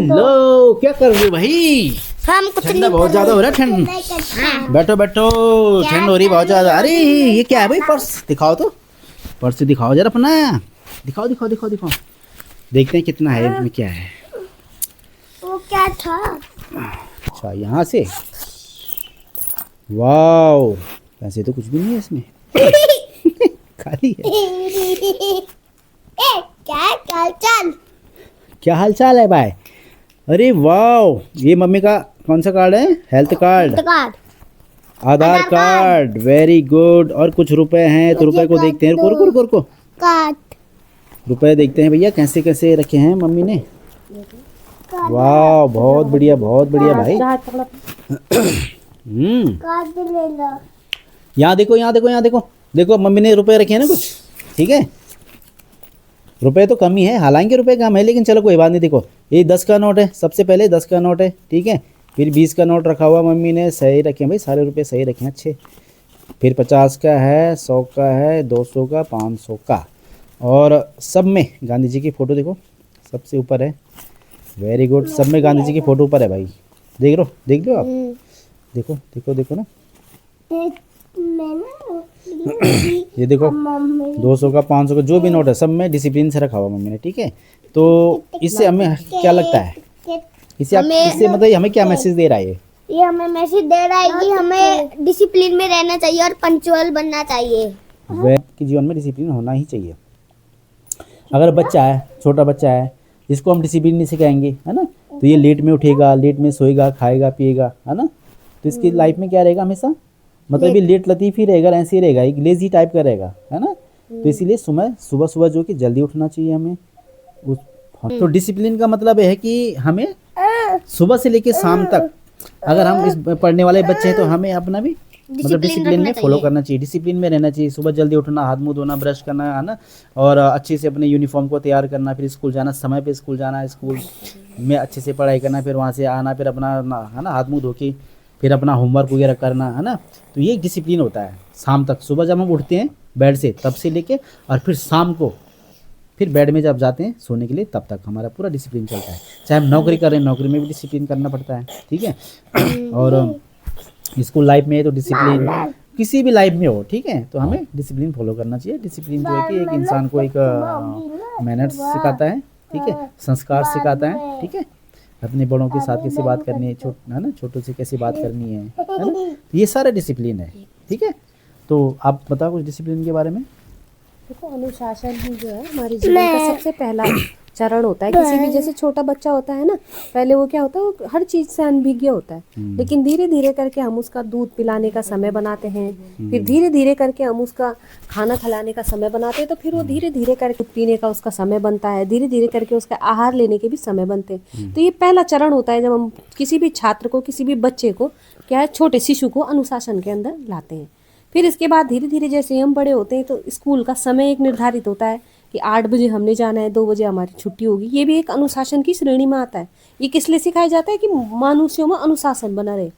Hello, क्या कर रहे हो भाई? हम कुछ ठंडा नहीं बहुत ज्यादा हो रहा है, ठंड। बैठो बैठो, ठंड हो रही बहुत ज्यादा। अरे ये क्या है भाई? पर्स दिखाओ तो, पर्स दिखाओ जरा अपना। दिखाओ दिखाओ दिखाओ दिखाओ, देखते हैं कितना है इसमें, क्या है। वो क्या था? अच्छा, यहाँ से। वाओ, पैसे तो कुछ भी नहीं है इसमें। खाली है। क्या चल क्या हाल चाल है भाई? अरे वाओ, ये मम्मी का कौन सा कार्ड है? हेल्थ कार्ड, कार्ड, आधार कार्ड। Very good. और कुछ रुपए हैं तो रुपए को देखते हैं। रुको रुको रुको रुको, कार्ड, रुपए देखते हैं भैया कैसे कैसे रखे हैं मम्मी ने। वाह, बहुत बढ़िया भाई। कार्ड ले लो। यहाँ देखो यहाँ देखो यहाँ देखो, देखो मम्मी ने रुपए रखे हैं ना कुछ। ठीक है, रुपए तो कम ही है, हालांकि रुपए कम है, लेकिन चलो कोई बात नहीं। देखो ये 10 का नोट है, सबसे पहले 10 का नोट है, ठीक है। फिर 20 का नोट रखा हुआ मम्मी ने, सही रखे हैं भाई, सारे रुपए सही रखे हैं, अच्छे। फिर 50 का है, 100 का है, 200 का, 500 का, और सब में गांधी जी की फ़ोटो देखो सबसे ऊपर है। वेरी गुड, सब में गांधी जी की फ़ोटो ऊपर है भाई। देख लो आप, देखो देखो देखो ना, ये देखो 200 का, 500 का, जो भी नोट है सब में डिसिप्लिन से रखा हुआ मम्मी ने, ठीक है। तो इससे हमें क्या लगता है, इससे मतलब हमें क्या मैसेज दे रहा है ये हमें मैसेज दे रहा है कि हमें डिसिप्लिन में रहना चाहिए और पंक्चुअल बनना चाहिए। वह कि जीवन में डिसिप्लिन होना ही चाहिए। अगर बच्चा है, छोटा बच्चा है, इसको हम डिसिप्लिन नहीं सिखाएंगे, है ना, तो ये लेट में उठेगा, लेट में सोएगा, खाएगा पिएगा, है ना, तो इसकी लाइफ में क्या रहेगा हमेशा, मतलब ये लेट लतीफ़ ही रहेगा, ऐसे ही रहेगा, एक लेजी टाइप का रहेगा, है ना। तो इसीलिए सुबह सुबह जो कि जल्दी उठना चाहिए हमें उस। तो डिसिप्लिन का मतलब है कि हमें सुबह से लेकर शाम तक, अगर हम इस पढ़ने वाले बच्चे हैं तो हमें अपना भी मतलब डिसिप्लिन में फॉलो करना चाहिए, डिसिप्लिन में रहना चाहिए। सुबह जल्दी उठना, हाथ मुंह धोना, ब्रश करना, है ना, और अच्छे से अपने यूनिफॉर्म को तैयार करना, फिर स्कूल जाना, समय पे स्कूल जाना, स्कूल में अच्छे से पढ़ाई करना, फिर वहाँ से आना, फिर अपना है ना हाथ मुंह धो के फिर अपना होमवर्क वगैरह करना, है ना। तो ये डिसिप्लिन होता है शाम तक। सुबह जब हम उठते हैं बेड से तब से लेके, और फिर शाम को फिर बेड में जब जाते हैं सोने के लिए तब तक हमारा पूरा डिसिप्लिन चलता है। चाहे हम नौकरी कर रहे हैं, नौकरी में भी डिसिप्लिन करना पड़ता है, ठीक है। और स्कूल लाइफ में है तो डिसिप्लिन, किसी भी लाइफ में हो, ठीक है, तो हमें डिसिप्लिन फॉलो करना चाहिए। डिसिप्लिन जो है कि एक इंसान को एक मैनर्स सिखाता है, ठीक है, संस्कार सिखाता है, ठीक है, अपने बड़ों के साथ कैसे बात करनी है, है ना, छोटों से कैसे बात करनी है ना, तो ये सारा डिसिप्लिन है, ठीक है। तो आप बताओ कुछ डिसिप्लिन के बारे में। देखो, अनुशासन ही जो है हमारे जीवन का सबसे पहला चरण होता है। किसी भी, जैसे छोटा बच्चा होता है ना, पहले वो क्या होता है, वो हर चीज से अनभिज्ञ होता है, लेकिन धीरे धीरे करके हम उसका दूध पिलाने का समय बनाते हैं, फिर धीरे धीरे करके हम उसका खाना खिलाने का समय बनाते हैं, तो फिर वो धीरे धीरे करके पीने का उसका समय बनता है, धीरे धीरे करके उसका आहार लेने के भी समय बनते हैं। तो ये पहला चरण होता है जब हम किसी भी छात्र को, किसी भी बच्चे को, क्या है, छोटे शिशु को अनुशासन के अंदर लाते हैं। फिर इसके बाद धीरे धीरे जैसे हम बड़े होते हैं तो स्कूल का समय एक निर्धारित होता है कि 8 बजे हमने जाना है, 2 बजे हमारी छुट्टी होगी। ये भी एक अनुशासन की श्रेणी में आता है। ये किस लिए सिखाया जाता है कि मनुष्यों में अनुशासन बना रहे।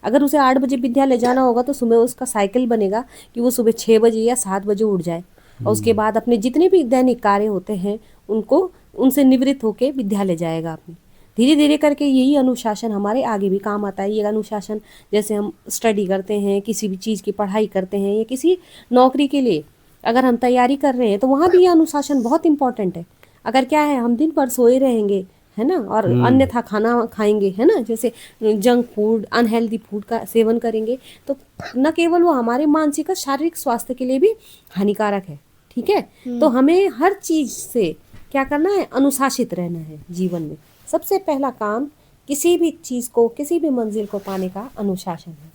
अगर उसे 8 बजे विद्यालय जाना होगा तो सुबह उसका साइकिल बनेगा कि वो सुबह 6 बजे या 7 बजे उठ जाए, और उसके बाद अपने जितने भी दैनिक कार्य होते हैं उनसे निवृत्त होकर विद्यालय जाएगा अपनी। धीरे धीरे करके यही अनुशासन हमारे आगे भी काम आता है। ये अनुशासन जैसे हम स्टडी करते हैं, किसी भी चीज़ की पढ़ाई करते हैं, या किसी नौकरी के लिए अगर हम तैयारी कर रहे हैं तो वहाँ भी ये अनुशासन बहुत इंपॉर्टेंट है। अगर क्या है, हम दिन भर सोए रहेंगे, है ना, और अन्यथा खाना खाएंगे, है ना, जैसे जंक फूड, अनहेल्दी फूड का सेवन करेंगे, तो न केवल वो हमारे मानसिक और शारीरिक स्वास्थ्य के लिए भी हानिकारक है, ठीक है। तो हमें हर चीज़ से क्या करना है, अनुशासित रहना है जीवन में। सबसे पहला काम किसी भी चीज़ को, किसी भी मंजिल को पाने का अनुशासन है।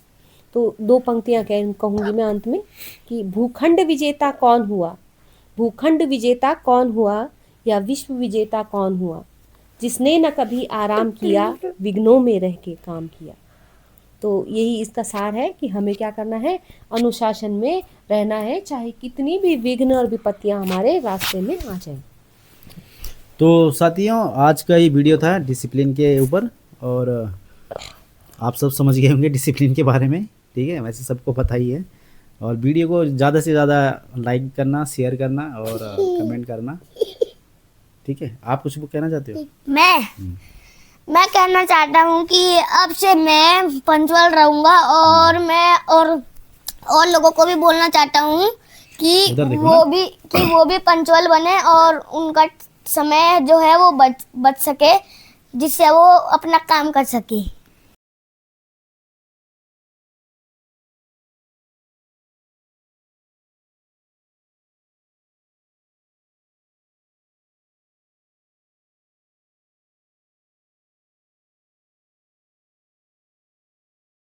तो 2 पंक्तियाँ कहूँगी मैं अंत में कि भूखंड विजेता कौन हुआ, भूखंड विजेता कौन हुआ, या विश्व विजेता कौन हुआ, जिसने न कभी आराम किया, विघ्नों में रह के काम किया। तो यही इसका सार है कि हमें क्या करना है, अनुशासन में रहना है, चाहे कितनी भी विघ्न और विपत्तियाँ हमारे रास्ते में आ जाएं। तो साथियों, आज का ये वीडियो था डिसिप्लिन के ऊपर, और आप सब समझ गए होंगे डिसिप्लिन के बारे में, ठीक है, वैसे सबको पता ही है। और वीडियो को ज़्यादा से ज़्यादा लाइक करना, शेयर करना और कमेंट करना, ठीक है। आप कुछ कहना चाहते हो? मैं कहना चाहता हूँ कि अब से मैं पंचुअल रहूंगा और मैं और लोगों को भी बोलना चाहता हूँ कि उधर देखो वो भी पंचुअल बने और उनका समय जो है वो बच सके, जिससे वो अपना काम कर सके।